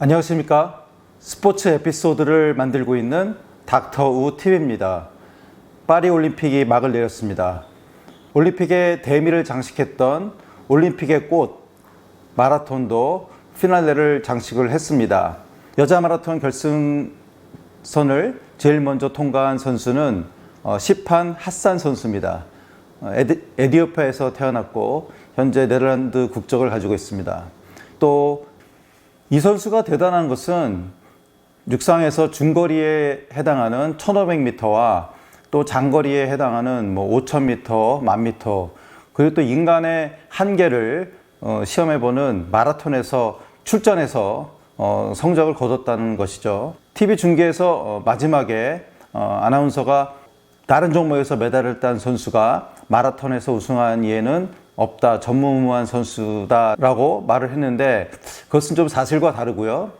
안녕하십니까. 스포츠 에피소드를 만들고 있는 닥터 우 TV입니다. 파리 올림픽이 막을 내렸습니다. 올림픽의 대미를 장식했던 올림픽의 꽃 마라톤도 피날레를 장식을 했습니다. 여자 마라톤 결승선을 제일 먼저 통과한 선수는 시판 하산 선수입니다. 에티오피아에서 태어났고 현재 네덜란드 국적을 가지고 있습니다. 또 이 선수가 대단한 것은 육상에서 중거리에 해당하는 1500m와 또 장거리에 해당하는 5000m, 1000m, 그리고 또 인간의 한계를 시험해보는 마라톤에서 출전해서 성적을 거뒀다는 것이죠. TV 중계에서 마지막에 아나운서가 다른 종목에서 메달을 딴 선수가 마라톤에서 우승한 예는 없다, 전무후무한 선수다라고 말을 했는데 그것은 좀 사실과 다르고요.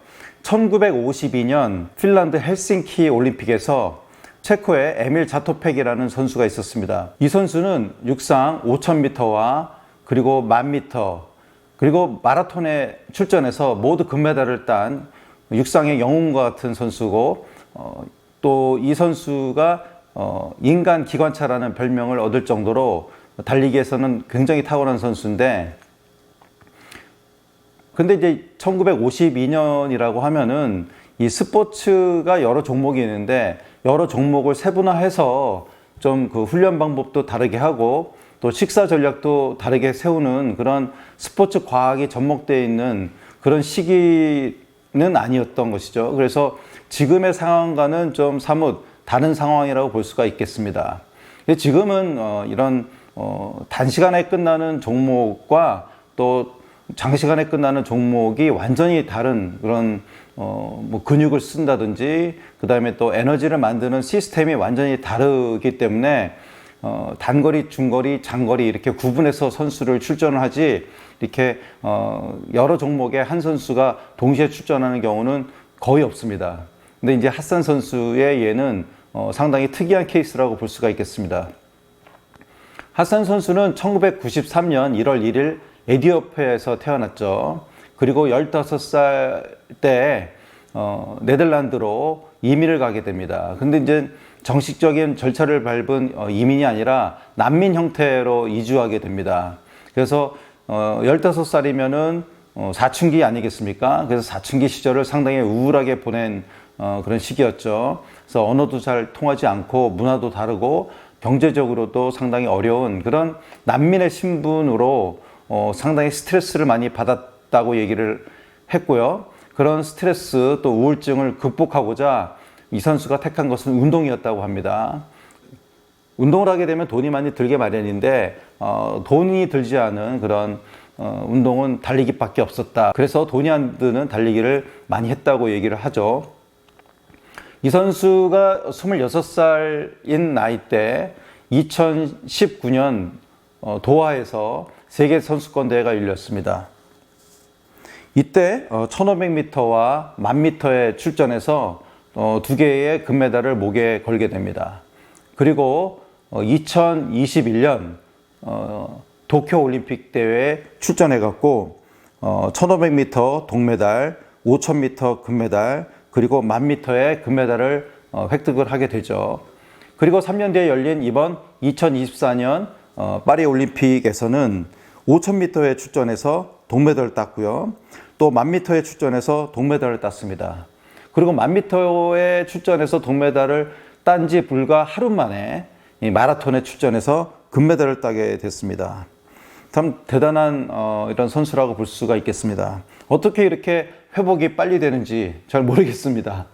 1952년 핀란드 헬싱키 올림픽에서 체코의 에밀 자토팩이라는 선수가 있었습니다. 이 선수는 육상 5000m와 그리고 1000m 그리고 마라톤에 출전해서 모두 금메달을 딴 육상의 영웅과 같은 선수고 또 이 선수가 인간 기관차라는 별명을 얻을 정도로 달리기에서는 굉장히 탁월한 선수인데, 근데 이제 1952년이라고 하면은 이 스포츠가 여러 종목이 있는데 여러 종목을 세분화해서 좀 그 훈련 방법도 다르게 하고 또 식사 전략도 다르게 세우는 그런 스포츠 과학이 접목되어 있는 그런 시기는 아니었던 것이죠. 그래서 지금의 상황과는 좀 사뭇 다른 상황이라고 볼 수가 있겠습니다. 지금은 이런 단시간에 끝나는 종목과 또 장시간에 끝나는 종목이 완전히 다른 그런 근육을 쓴다든지 그 다음에 또 에너지를 만드는 시스템이 완전히 다르기 때문에 단거리, 중거리, 장거리 이렇게 구분해서 선수를 출전을 하지 이렇게 여러 종목에 한 선수가 동시에 출전하는 경우는 거의 없습니다. 근데 이제 하산 선수의 예는 상당히 특이한 케이스라고 볼 수가 있겠습니다. 하산 선수는 1993년 1월 1일 에티오피아에서 태어났죠. 그리고 15살 때 네덜란드로 이민을 가게 됩니다. 근데 이제 정식적인 절차를 밟은 이민이 아니라 난민 형태로 이주하게 됩니다. 그래서 15살이면은 사춘기 아니겠습니까? 그래서 사춘기 시절을 상당히 우울하게 보낸 그런 시기였죠. 그래서 언어도 잘 통하지 않고 문화도 다르고 경제적으로도 상당히 어려운 그런 난민의 신분으로 상당히 스트레스를 많이 받았다고 얘기를 했고요. 그런 스트레스 또 우울증을 극복하고자 이 선수가 택한 것은 운동이었다고 합니다. 운동을 하게 되면 돈이 많이 들게 마련인데 돈이 들지 않은 그런 운동은 달리기밖에 없었다. 그래서 돈이 안 드는 달리기를 많이 했다고 얘기를 하죠. 이 선수가 26살인 나이 때 2019년 도하에서 세계 선수권 대회가 열렸습니다. 이때 1500m와 1000m에 출전해서 두 개의 금메달을 목에 걸게 됩니다. 그리고 2021년 도쿄 올림픽 대회에 출전해 갖고 1500m 동메달, 5000m 금메달, 그리고 1000m의 금메달을 획득을 하게 되죠. 그리고 3년 뒤에 열린 이번 2024년 파리 올림픽에서는 5000m에 출전해서 동메달을 땄고요. 또 1000m에 출전해서 동메달을 땄습니다. 그리고 1000m에 출전해서 동메달을 딴 지 불과 하루 만에 이 마라톤에 출전해서 금메달을 따게 됐습니다. 참 대단한 이런 선수라고 볼 수가 있겠습니다. 어떻게 이렇게 회복이 빨리 되는지 잘 모르겠습니다.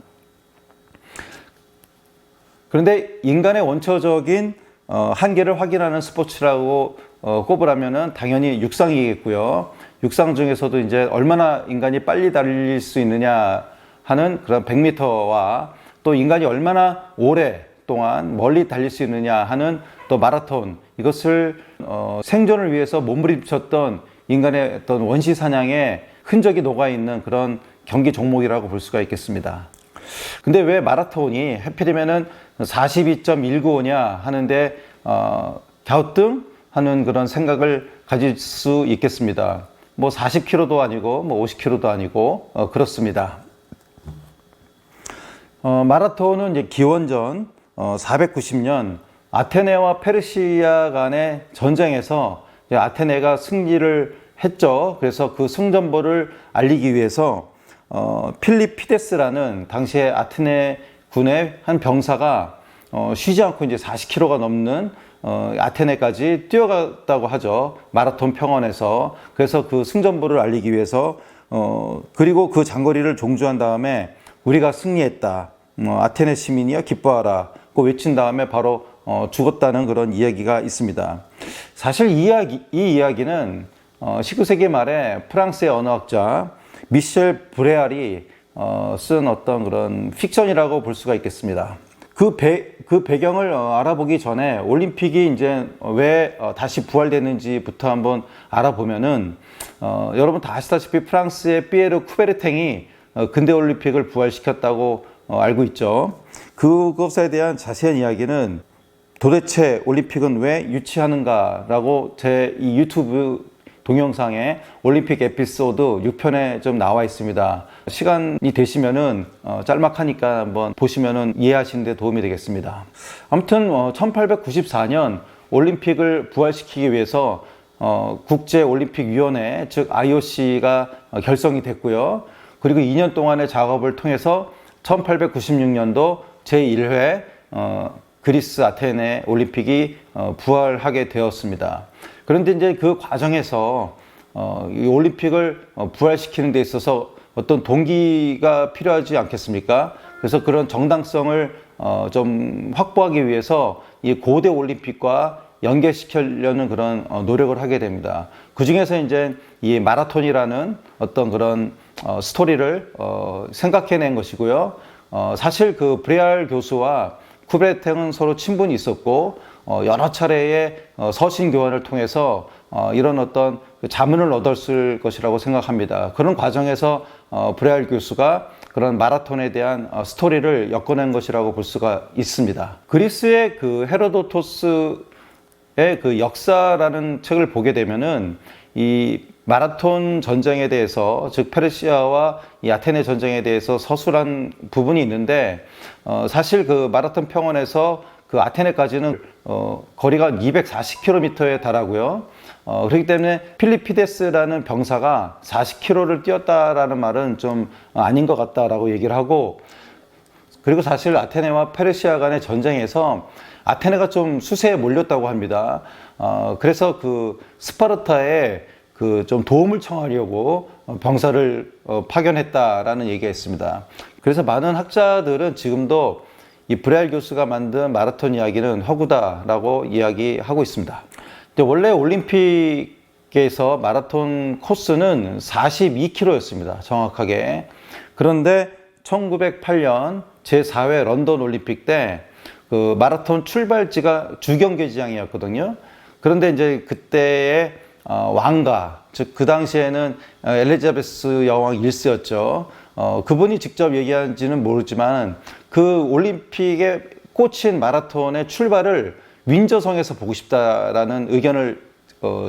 그런데 인간의 원초적인 한계를 확인하는 스포츠라고 꼽으라면은 당연히 육상이겠고요. 육상 중에서도 이제 얼마나 인간이 빨리 달릴 수 있느냐 하는 그런 100m와 또 인간이 얼마나 오랫동안 멀리 달릴 수 있느냐 하는 또 마라톤, 이것을 생존을 위해서 몸부림쳤던 인간의 어떤 원시 사냥의 흔적이 녹아있는 그런 경기 종목이라고 볼 수가 있겠습니다. 근데 왜 마라톤이 하필이면은 42.195냐 하는데 갸우뚱하는 그런 생각을 가질 수 있겠습니다. 뭐 40km도 아니고 뭐 50km도 아니고 그렇습니다. 마라톤은 이제 기원전 490년 아테네와 페르시아 간의 전쟁에서 아테네가 승리를 했죠. 그래서 그 승전보를 알리기 위해서 필리피데스라는 당시에 아테네 군의 한 병사가 쉬지 않고 이제 40km가 넘는 아테네까지 뛰어갔다고 하죠. 마라톤 평원에서. 그래서 그 승전보를 알리기 위해서 그리고 그 장거리를 종주한 다음에 우리가 승리했다. 아테네 시민이여 기뻐하라. 그 외친 다음에 바로 죽었다는 그런 이야기가 있습니다. 사실 이 이야기는 19세기 말에 프랑스의 언어학자 미셸 브레알이 쓴 어떤 그런 픽션이라고 볼 수가 있겠습니다. 그 배경을 알아보기 전에 올림픽이 이제 왜 다시 부활됐는지부터 한번 알아보면은 여러분 다 아시다시피 프랑스의 피에르 쿠베르탱이 근대 올림픽을 부활시켰다고 알고 있죠. 그것에 대한 자세한 이야기는 도대체 올림픽은 왜 유치하는가라고 제 이 유튜브 동영상에 올림픽 에피소드 6편에 좀 나와 있습니다. 시간이 되시면은 짤막하니까 한번 보시면은 이해하시는 데 도움이 되겠습니다. 아무튼 1894년 올림픽을 부활시키기 위해서 국제올림픽위원회 즉 IOC가 결성이 됐고요. 그리고 2년 동안의 작업을 통해서 1896년도 제1회 그리스 아테네 올림픽이 부활하게 되었습니다. 그런데 이제 그 과정에서 이 올림픽을 부활시키는 데 있어서 어떤 동기가 필요하지 않겠습니까? 그래서 그런 정당성을 좀 확보하기 위해서 이 고대 올림픽과 연계시키려는 그런 노력을 하게 됩니다. 그 중에서 이제 이 마라톤이라는 어떤 그런 스토리를 생각해낸 것이고요. 사실 그 브레알 교수와 쿠베르탱은 서로 친분이 있었고 여러 차례의 서신 교환을 통해서 이런 어떤 자문을 얻었을 것이라고 생각합니다. 그런 과정에서 브레알 교수가 그런 마라톤에 대한 스토리를 엮어낸 것이라고 볼 수가 있습니다. 그리스의 그 헤로도토스의 그 역사라는 책을 보게 되면은 이 마라톤 전쟁에 대해서 즉 페르시아와 이 아테네 전쟁에 대해서 서술한 부분이 있는데 사실 그 마라톤 평원에서 그 아테네까지는 거리가 240km에 달하고요. 그렇기 때문에 필리피데스라는 병사가 40km를 뛰었다라는 말은 좀 아닌 것 같다라고 얘기를 하고, 그리고 사실 아테네와 페르시아 간의 전쟁에서 아테네가 좀 수세에 몰렸다고 합니다. 그래서 그 스파르타에 그 좀 도움을 청하려고 병사를 파견했다라는 얘기가 있습니다. 그래서 많은 학자들은 지금도 이 브레알 교수가 만든 마라톤 이야기는 허구다라고 이야기하고 있습니다. 근데 원래 올림픽에서 마라톤 코스는 42km였습니다. 정확하게. 그런데 1908년 제4회 런던 올림픽 때 그 마라톤 출발지가 주경기장이었거든요. 그런데 이제 그때의 왕가, 즉 그 당시에는 엘리자베스 여왕 1세였죠. 그분이 직접 얘기한지는 모르지만 그 올림픽에 꽂힌 마라톤의 출발을 윈저성에서 보고 싶다라는 의견을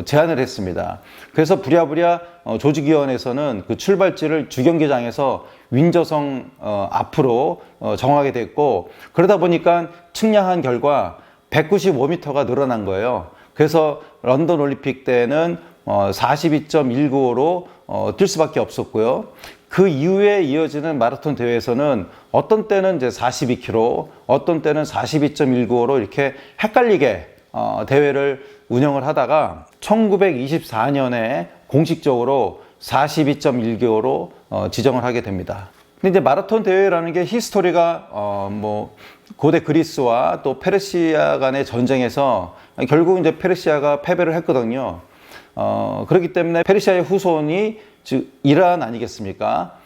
제안을 했습니다. 그래서 부랴부랴 조직위원회에서는 그 출발지를 주경기장에서 윈저성 앞으로 정하게 됐고, 그러다 보니까 측량한 결과 195m가 늘어난 거예요. 그래서 런던 올림픽 때는 42.195로 뛸 수밖에 없었고요. 그 이후에 이어지는 마라톤 대회에서는 어떤 때는 이제 42km, 어떤 때는 42.195로 이렇게 헷갈리게 대회를 운영을 하다가 1924년에 공식적으로 42.195로 지정을 하게 됩니다. 근데 이제 마라톤 대회라는 게 히스토리가 뭐 고대 그리스와 또 페르시아 간의 전쟁에서 결국 이제 페르시아가 패배를 했거든요. 그렇기 때문에 페르시아의 후손이 즉 이란 아니겠습니까?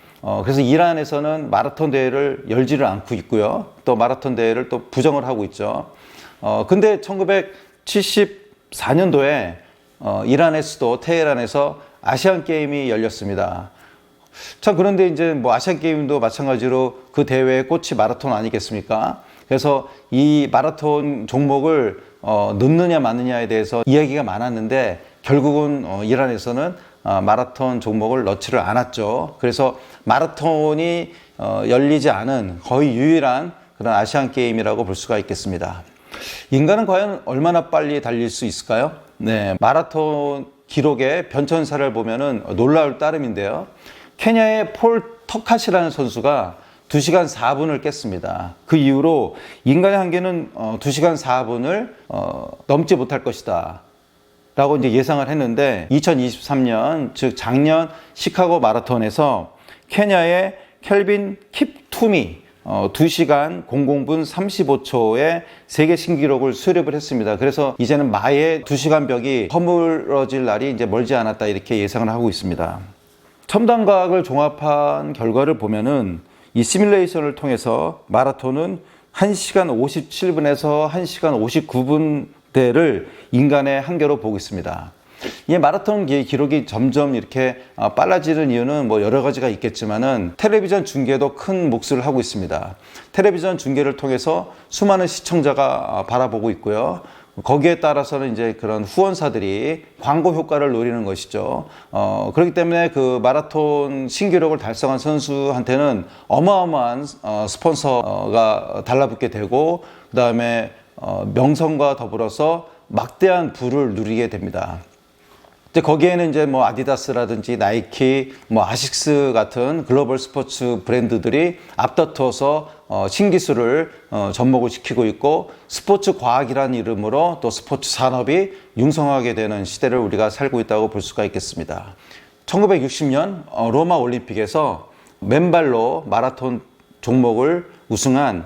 그래서 이란에서는 마라톤 대회를 열지를 않고 있고요. 또 마라톤 대회를 또 부정을 하고 있죠. 근데 1974년도에 이란의 수도 테헤란에서 아시안 게임이 열렸습니다. 참, 그런데 이제 뭐 아시안 게임도 마찬가지로 그 대회의 꽃이 마라톤 아니겠습니까? 그래서 이 마라톤 종목을 넣느냐 마느냐에 대해서 이야기가 많았는데 결국은 이란에서는 마라톤 종목을 넣지를 않았죠. 그래서 마라톤이 열리지 않은 거의 유일한 그런 아시안 게임이라고 볼 수가 있겠습니다. 인간은 과연 얼마나 빨리 달릴 수 있을까요? 네, 마라톤 기록의 변천사를 보면은 놀라울 따름인데요. 케냐의 폴 터카시라는 선수가 2시간 4분을 깼습니다. 그 이후로 인간의 한계는 2시간 4분을 넘지 못할 것이다 라고 이제 예상을 했는데 2023년 즉 작년 시카고 마라톤에서 케냐의 켈빈 킵투미 2시간 00분 35초의 세계 신기록을 수립을 했습니다. 그래서 이제는 마의 2시간 벽이 허물어질 날이 이제 멀지 않았다 이렇게 예상을 하고 있습니다. 첨단 과학을 종합한 결과를 보면은 이 시뮬레이션을 통해서 마라톤은 1시간 57분에서 1시간 59분대를 인간의 한계로 보고 있습니다. 이 마라톤 기록이 점점 이렇게 빨라지는 이유는 뭐 여러 가지가 있겠지만은 텔레비전 중계도 큰 몫을 하고 있습니다. 텔레비전 중계를 통해서 수많은 시청자가 바라보고 있고요. 거기에 따라서는 이제 그런 후원사들이 광고 효과를 노리는 것이죠. 그렇기 때문에 그 마라톤 신기록을 달성한 선수한테는 어마어마한 스폰서가 달라붙게 되고, 그 다음에 명성과 더불어서 막대한 부를 누리게 됩니다. 이제 거기에는 이제 뭐 아디다스라든지 나이키, 뭐 아식스 같은 글로벌 스포츠 브랜드들이 앞다퉈서 신기술을 접목을 시키고 있고, 스포츠 과학이라는 이름으로 또 스포츠 산업이 융성하게 되는 시대를 우리가 살고 있다고 볼 수가 있겠습니다. 1960년 로마 올림픽에서 맨발로 마라톤 종목을 우승한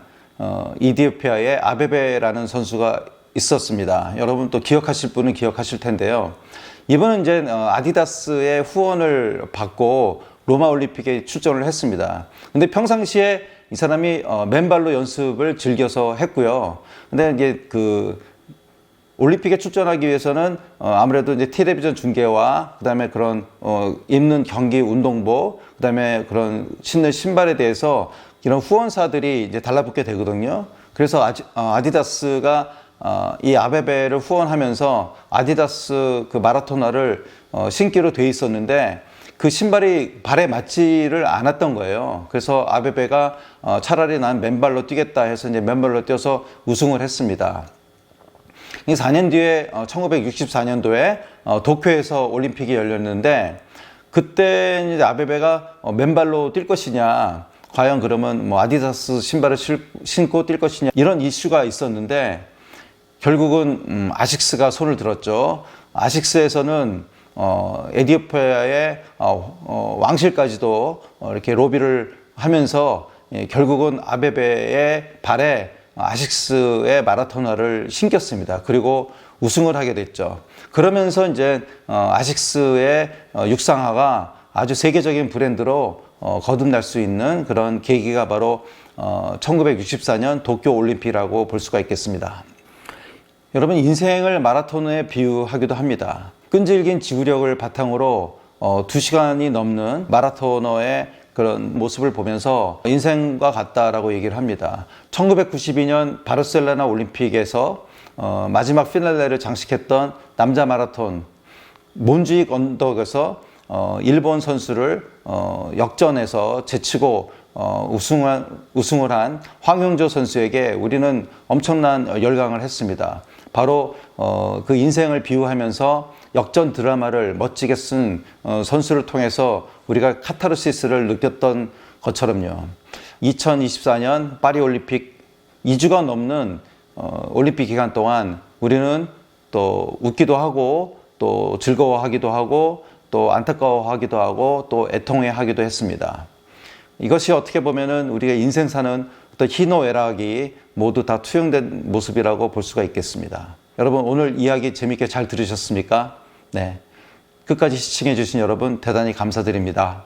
이디오피아의 아베베라는 선수가 있었습니다. 여러분 또 기억하실 분은 기억하실 텐데요. 이분은 이제 아디다스의 후원을 받고 로마 올림픽에 출전을 했습니다. 근데 평상시에 이 사람이 맨발로 연습을 즐겨서 했고요. 근데 이제 그 올림픽에 출전하기 위해서는 아무래도 이제 텔레비전 중계와 그다음에 그런 입는 경기 운동복, 그다음에 그런 신는 신발에 대해서 이런 후원사들이 이제 달라붙게 되거든요. 그래서 아디다스가 이 아베베를 후원하면서 아디다스 그 마라토너를 신기로 돼 있었는데 그 신발이 발에 맞지를 않았던 거예요. 그래서 아베베가 차라리 난 맨발로 뛰겠다 해서 이제 맨발로 뛰어서 우승을 했습니다. 4년 뒤에 1964년도에 도쿄에서 올림픽이 열렸는데, 그때 이제 아베베가 맨발로 뛸 것이냐, 과연 그러면 뭐 아디다스 신발을 신고 뛸 것이냐, 이런 이슈가 있었는데 결국은 아식스가 손을 들었죠. 아식스에서는 에티오피아의 왕실까지도 이렇게 로비를 하면서 결국은 아베베의 발에 아식스의 마라토너를 신겼습니다. 그리고 우승을 하게 됐죠. 그러면서 이제 아식스의 육상화가 아주 세계적인 브랜드로 거듭날 수 있는 그런 계기가 바로 1964년 도쿄 올림픽이라고 볼 수가 있겠습니다. 여러분, 인생을 마라톤에 비유하기도 합니다. 끈질긴 지구력을 바탕으로 2시간이 넘는 마라토너의 그런 모습을 보면서 인생과 같다라고 얘기를 합니다. 1992년 바르셀로나 올림픽에서 마지막 피날레를 장식했던 남자 마라톤 몬주익 언덕에서 일본 선수를 역전해서 제치고 우승을 한 황용조 선수에게 우리는 엄청난 열광을 했습니다. 바로 그 인생을 비유하면서 역전 드라마를 멋지게 쓴 선수를 통해서 우리가 카타르시스를 느꼈던 것처럼요. 2024년 파리올림픽 2주가 넘는 올림픽 기간 동안 우리는 또 웃기도 하고 또 즐거워하기도 하고 또 안타까워하기도 하고 또 애통해하기도 했습니다. 이것이 어떻게 보면은 우리가 인생 사는 어떤 희노애락이 모두 다 투영된 모습이라고 볼 수가 있겠습니다. 여러분, 오늘 이야기 재밌게 잘 들으셨습니까? 네. 끝까지 시청해 주신 여러분 대단히 감사드립니다.